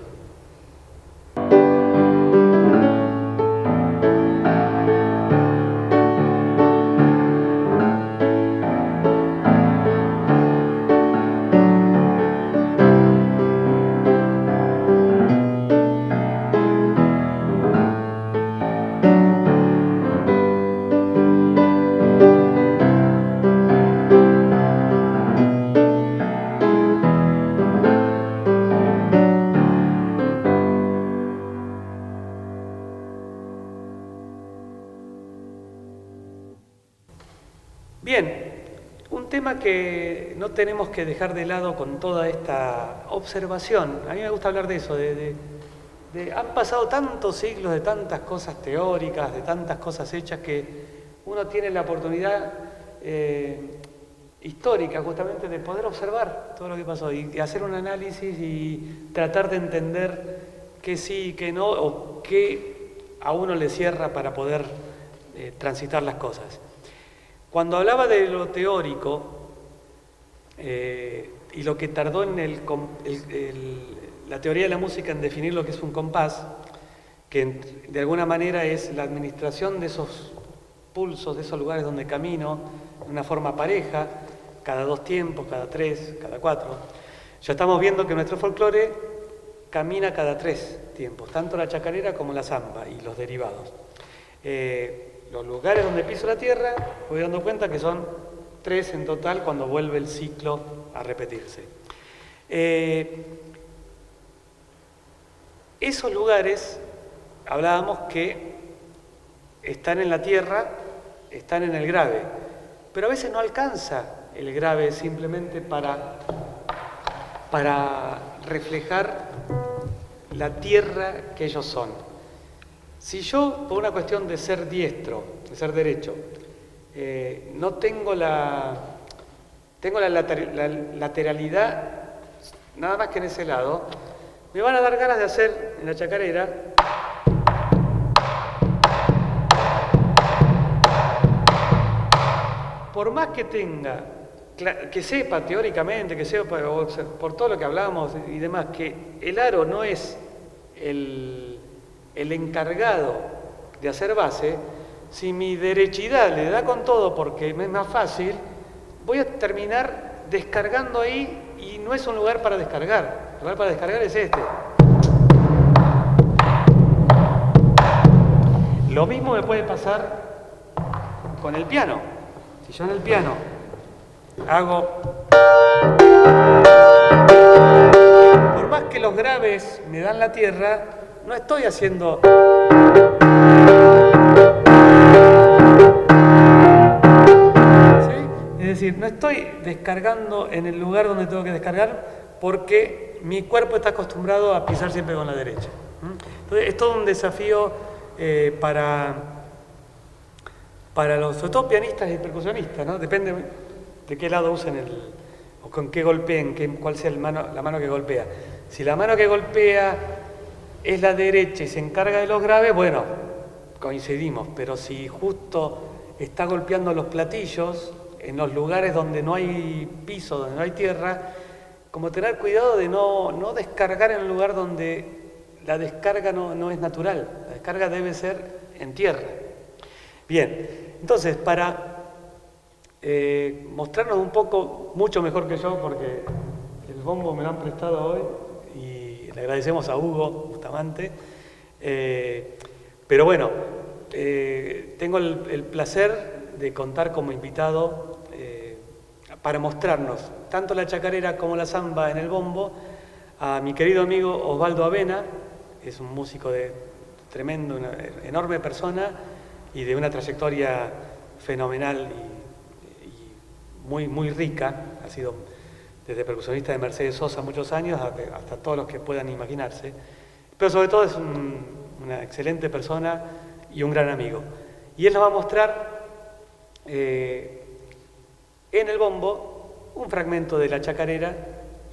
S1: Bien, un tema que no tenemos que dejar de lado con toda esta observación. A mí me gusta hablar de eso, han pasado tantos siglos de tantas cosas teóricas, de tantas cosas hechas, que uno tiene la oportunidad histórica justamente de poder observar todo lo que pasó y hacer un análisis y tratar de entender qué sí y qué no, o qué a uno le cierra para poder transitar las cosas. Cuando hablaba de lo teórico y lo que tardó en la teoría de la música en definir lo que es un compás, que de alguna manera es la administración de esos pulsos, de esos lugares donde camino, de una forma pareja, cada 2 tiempos, cada 3, cada 4. Ya estamos viendo que nuestro folclore camina cada 3 tiempos, tanto la chacarera como la samba y los derivados. Los lugares donde piso la tierra, voy dando cuenta que son 3 en total cuando vuelve el ciclo a repetirse. Esos lugares, hablábamos que están en la tierra, están en el grave, pero a veces no alcanza el grave simplemente para reflejar la tierra que ellos son. Si yo, por una cuestión de ser diestro, de ser derecho, no tengo la lateralidad, nada más que en ese lado, me van a dar ganas de hacer en la chacarera por más que tenga, que sepa teóricamente, que sepa por todo lo que hablamos y demás, que el aro no es el encargado de hacer base, si mi derechidad le da con todo porque me es más fácil, voy a terminar descargando ahí y no es un lugar para descargar. El lugar para descargar es este. Lo mismo me puede pasar con el piano. Si yo en el piano hago... Por más que los graves me dan la tierra, no estoy haciendo... ¿Sí? Es decir, no estoy descargando en el lugar donde tengo que descargar porque mi cuerpo está acostumbrado a pisar siempre con la derecha. Entonces es todo un desafío para los, sobre todo pianistas y percusionistas, ¿no? Depende de qué lado usen o con qué golpeen, cuál sea la mano que golpea. Si la mano que golpea es la derecha y se encarga de los graves, bueno, coincidimos, pero si justo está golpeando los platillos en los lugares donde no hay piso, donde no hay tierra, como tener cuidado de no descargar en un lugar donde la descarga no es natural, la descarga debe ser en tierra. Bien. Entonces, para mostrarnos un poco, mucho mejor que yo, porque el bombo me lo han prestado hoy y le agradecemos a Hugo Bustamante, pero bueno, tengo el placer de contar como invitado para mostrarnos tanto la chacarera como la samba en el bombo a mi querido amigo Osvaldo Avena, es un músico tremendo, una enorme persona, y de una trayectoria fenomenal y muy, muy rica. Ha sido desde percusionista de Mercedes Sosa muchos años hasta todos los que puedan imaginarse. Pero sobre todo es una excelente persona y un gran amigo. Y él nos va a mostrar en el bombo un fragmento de la chacarera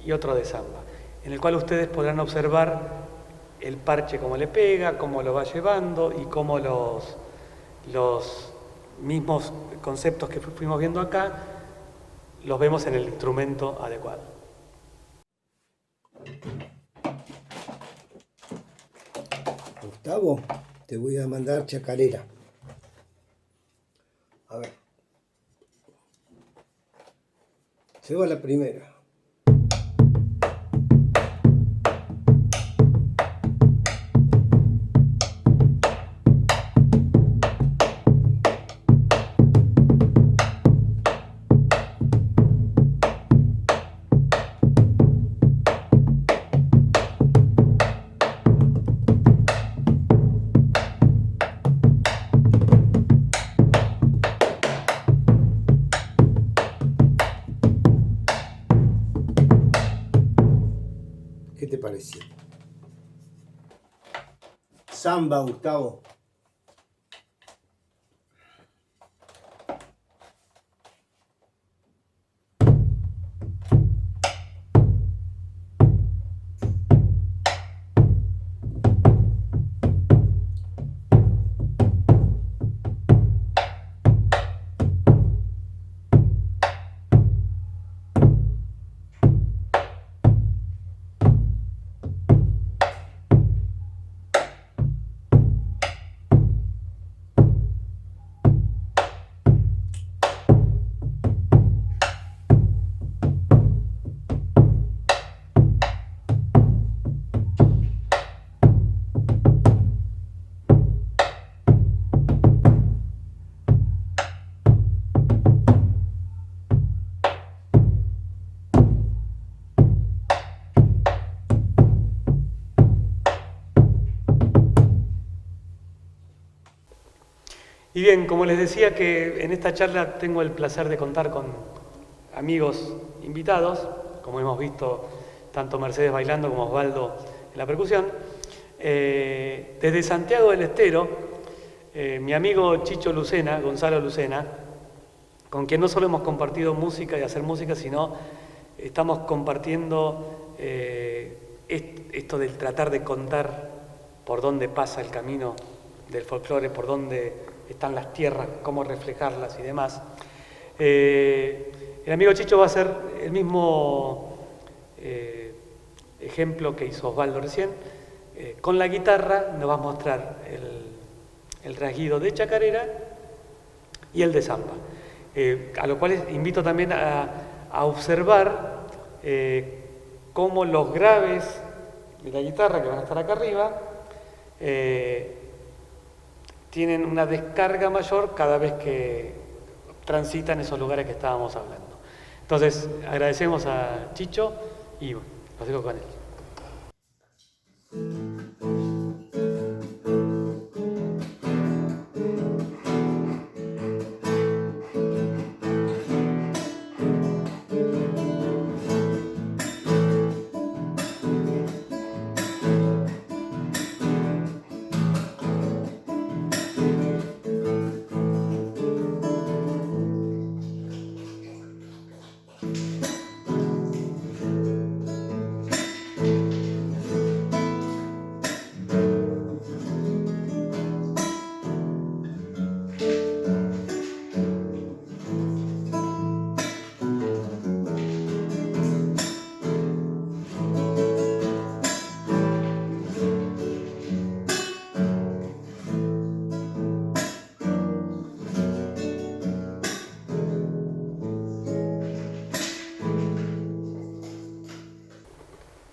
S1: y otro de samba, en el cual ustedes podrán observar el parche cómo le pega, cómo lo va llevando y cómo los mismos conceptos que fuimos viendo acá, los vemos en el instrumento adecuado.
S2: Gustavo, te voy a mandar chacarera. A ver. Se va la primera. ¿Qué te pareció? Samba, Gustavo.
S1: Y bien, como les decía que en esta charla tengo el placer de contar con amigos invitados, como hemos visto tanto Mercedes bailando como Osvaldo en la percusión. Desde Santiago del Estero, mi amigo Chicho Lucena, Gonzalo Lucena, con quien no solo hemos compartido música y hacer música, sino estamos compartiendo esto del tratar de contar por dónde pasa el camino del folclore, por dónde están las tierras, cómo reflejarlas y demás. El amigo Chicho va a hacer el mismo ejemplo que hizo Osvaldo recién. Con la guitarra nos va a mostrar el rasguido de chacarera y el de samba. A lo cual invito también a observar cómo los graves de la guitarra, que van a estar acá arriba, tienen una descarga mayor cada vez que transitan esos lugares que estábamos hablando. Entonces, agradecemos a Chicho y bueno, los dejo con él.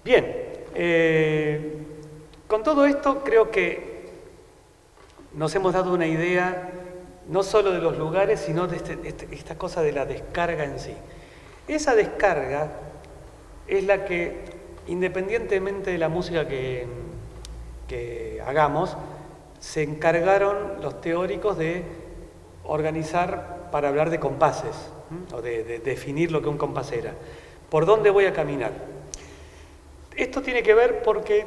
S1: Bien, con todo esto creo que nos hemos dado una idea no solo de los lugares, sino de esta cosa de la descarga en sí. Esa descarga es la que, independientemente de la música que hagamos, se encargaron los teóricos de organizar para hablar de compases, o de definir lo que un compás era. ¿Por dónde voy a caminar? Esto tiene que ver porque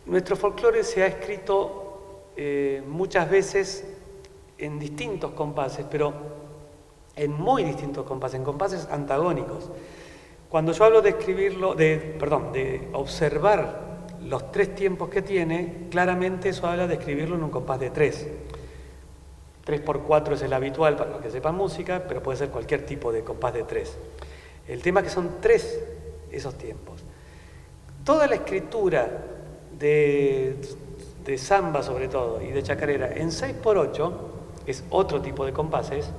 S1: nuestro folclore se ha escrito muchas veces en distintos compases, pero en muy distintos compases, en compases antagónicos. Cuando yo hablo de escribirlo, de observar los tres tiempos que tiene, claramente eso habla de escribirlo en un compás de 3. 3x4 es el habitual para los que sepan música, pero puede ser cualquier tipo de compás de 3. El tema es que son 3 esos tiempos. Toda la escritura de samba, sobre todo, y de chacarera, en 6x8, es otro tipo de compases,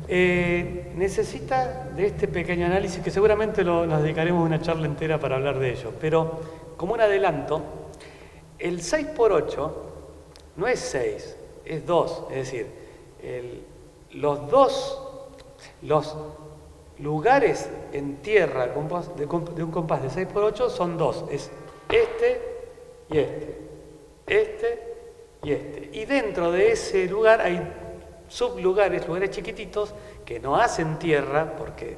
S1: necesita de este pequeño análisis, que seguramente nos dedicaremos una charla entera para hablar de ello, pero como un adelanto, el 6x8 no es 6, es 2, es decir, los lugares en tierra de un compás de 6x8 son 2, es este y este y este. Y dentro de ese lugar hay sublugares, lugares chiquititos que no hacen tierra, porque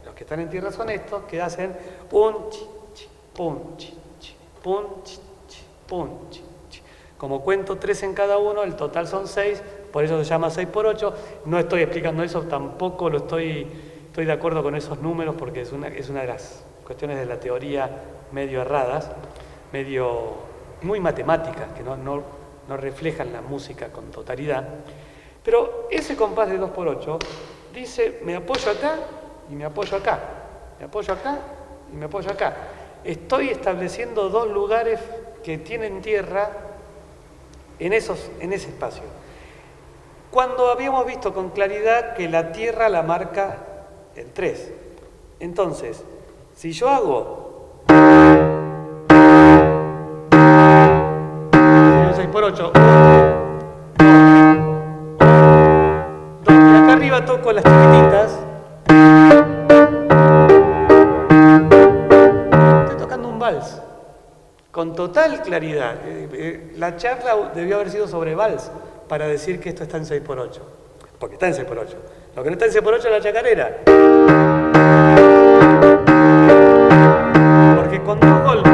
S1: los que están en tierra son estos, que hacen pun, chi, chi, pun, chi, chi, pun, chi, chi, pun, chi, chi. Como cuento 3 en cada uno, el total son 6, por eso se llama 6x8. No estoy explicando eso, tampoco estoy de acuerdo con esos números, porque es una de las cuestiones de la teoría medio erradas, muy matemáticas, que no reflejan la música con totalidad. Pero ese compás de 2x8 dice, me apoyo acá y me apoyo acá, me apoyo acá y me apoyo acá. Estoy estableciendo 2 lugares que tienen tierra en ese espacio. Cuando habíamos visto con claridad que la tierra la marca el 3. Entonces, si yo hago 6x8, 2, y acá arriba toco las chiquititas, estoy tocando un vals con total claridad. La charla debió haber sido sobre vals para decir que esto está en 6x8, porque está en 6x8. Lo que no está en 6x8 es la chacarera. Porque con 2 golpes,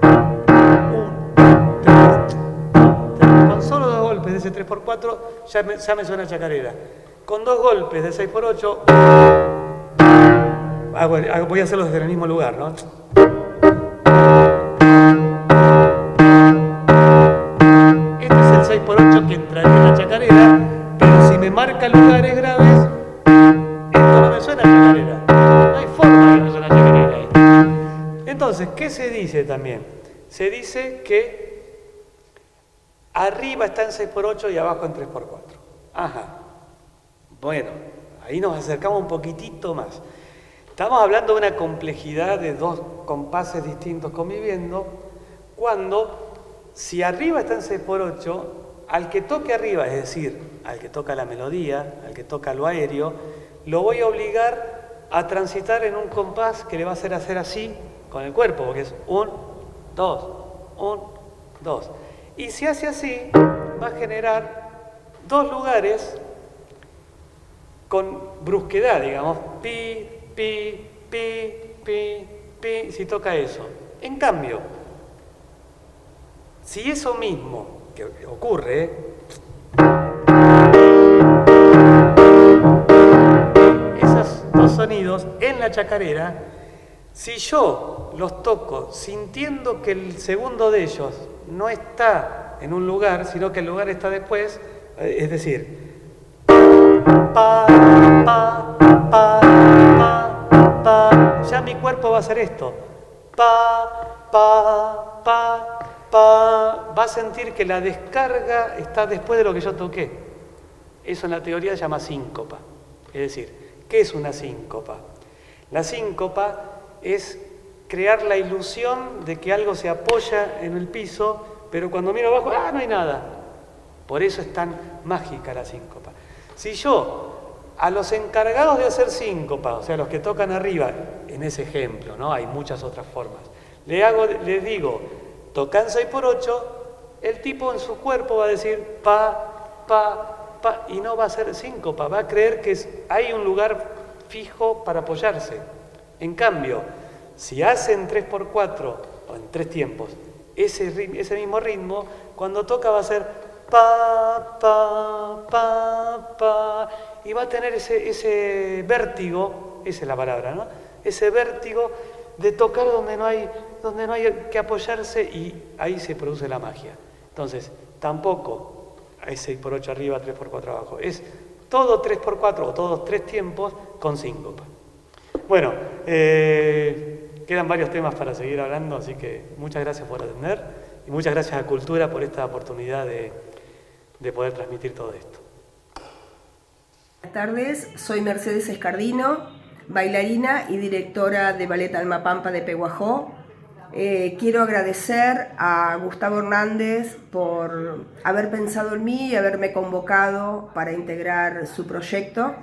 S1: 1, 3, con solo 2 golpes de ese 3x4 ya me suena chacarera. Con 2 golpes de 6x8, voy a hacerlos desde el mismo lugar, ¿no? marca lugares graves, esto no me suena chacarera. No hay forma de que no suene chacarera ahí. Entonces, ¿qué se dice también? Se dice que arriba está en 6x8 y abajo en 3x4. Ajá. Bueno, ahí nos acercamos un poquitito más. Estamos hablando de una complejidad de dos compases distintos conviviendo, cuando, si arriba está en 6x8, al que toque arriba, es decir, al que toca la melodía, al que toca lo aéreo, lo voy a obligar a transitar en un compás que le va a hacer así con el cuerpo, porque es 1, 2, 1, 2. Y si hace así, va a generar dos lugares con brusquedad, digamos, pi, pi, pi, pi, pi, si toca eso. En cambio, si eso mismo que ocurre, esos dos sonidos en la chacarera, si yo los toco sintiendo que el segundo de ellos no está en un lugar, sino que el lugar está después, es decir, pa, pa, pa, pa, pa, ya mi cuerpo va a hacer esto, pa, pa, pa, pa, va a sentir que la descarga está después de lo que yo toqué. Eso en la teoría se llama síncopa. Es decir, ¿qué es una síncopa? La síncopa es crear la ilusión de que algo se apoya en el piso, pero cuando miro abajo, no hay nada. Por eso es tan mágica la síncopa. Si yo a los encargados de hacer síncopa, o sea, los que tocan arriba, en ese ejemplo, ¿no? Hay muchas otras formas, les digo, tocan 6x8, el tipo en su cuerpo va a decir pa, pa, pa, y no va a ser síncopa, va a creer que hay un lugar fijo para apoyarse. En cambio, si hacen 3x4 o en 3 tiempos ese mismo ritmo, cuando toca va a ser pa, pa, pa, pa, y va a tener ese vértigo, esa es la palabra, ¿no? Ese vértigo de tocar donde no hay que apoyarse, y ahí se produce la magia. Entonces, tampoco hay 6x8 arriba, 3x4 abajo. Es todo 3x4 o todos 3 tiempos con síncopa. Bueno, quedan varios temas para seguir hablando, así que muchas gracias por atender y muchas gracias a Cultura por esta oportunidad de poder transmitir todo esto.
S3: Buenas tardes, soy Mercedes Escardino, bailarina y directora de Ballet Alma Pampa de Pehuajó. Quiero agradecer a Gustavo Hernández por haber pensado en mí y haberme convocado para integrar su proyecto.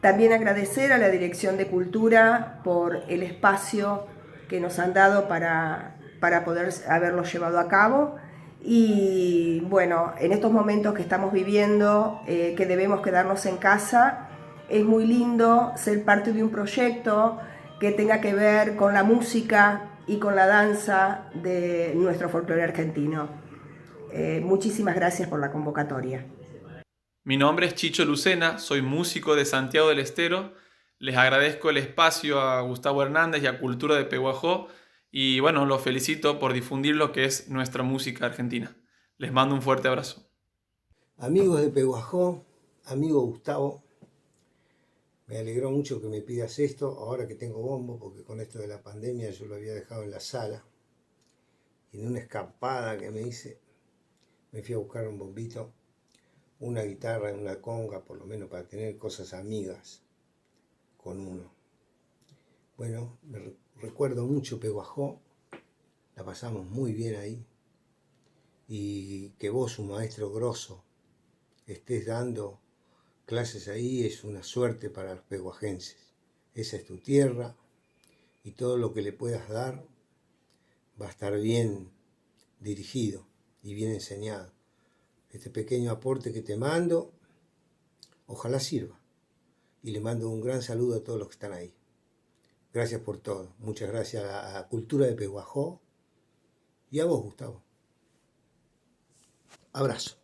S3: También agradecer a la Dirección de Cultura por el espacio que nos han dado para poder haberlo llevado a cabo. Y bueno, en estos momentos que estamos viviendo, que debemos quedarnos en casa, es muy lindo ser parte de un proyecto que tenga que ver con la música y con la danza de nuestro folclore argentino. Muchísimas gracias por la convocatoria.
S4: Mi nombre es Chicho Lucena, soy músico de Santiago del Estero. Les agradezco el espacio a Gustavo Hernández y a Cultura de Pehuajó y bueno, los felicito por difundir lo que es nuestra música argentina. Les mando un fuerte abrazo.
S2: Amigos de Pehuajó, amigo Gustavo, me alegró mucho que me pidas esto, ahora que tengo bombo, porque con esto de la pandemia yo lo había dejado en la sala. Y en una escapada que me hice, me fui a buscar un bombito, una guitarra, una conga, por lo menos para tener cosas amigas con uno. Bueno, me recuerdo mucho Pehuajó, la pasamos muy bien ahí. Y que vos, un maestro grosso, estés dando clases ahí es una suerte para los pehuajenses. Esa es tu tierra y todo lo que le puedas dar va a estar bien dirigido y bien enseñado. Este pequeño aporte que te mando, ojalá sirva. Y le mando un gran saludo a todos los que están ahí. Gracias por todo. Muchas gracias a Cultura de Pehuajó y a vos, Gustavo. Abrazo.